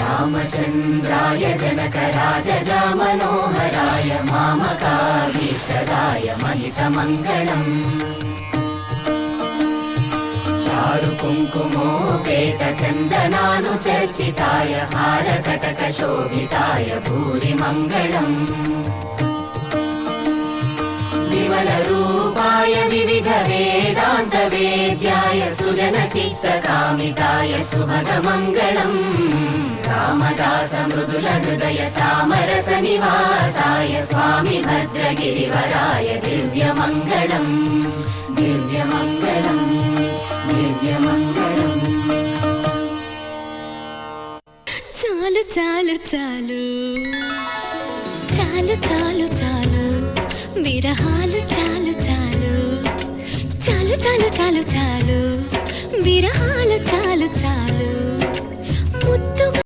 रामचन्द्राय जनकराजजा मनोहराय मामकाभीष्टदाय महितमङ्गलम् चारु कुङ्कुमोपेतचन्दनानुचर्चिताय हारकटकशोभिताय भूरिमङ्गलम् विमलरूपाय विविधवेदान्तवेद्याय सुजनचित्तकामिताय सुभगमङ्गलम् रामदास मृदुलहृदय तामरसनिवासाय स्वामी भद्रगिरिवराय दिव्यमङ्गलम् दिव्यमङ्गलम् दिव्यमङ्गलम् చాలు చాలు చాలు చాలు చాలు చాలు విరహాలు చాలు చాలు చాలు చాలు చాలు చాలు విరహాలు చాలు చాలు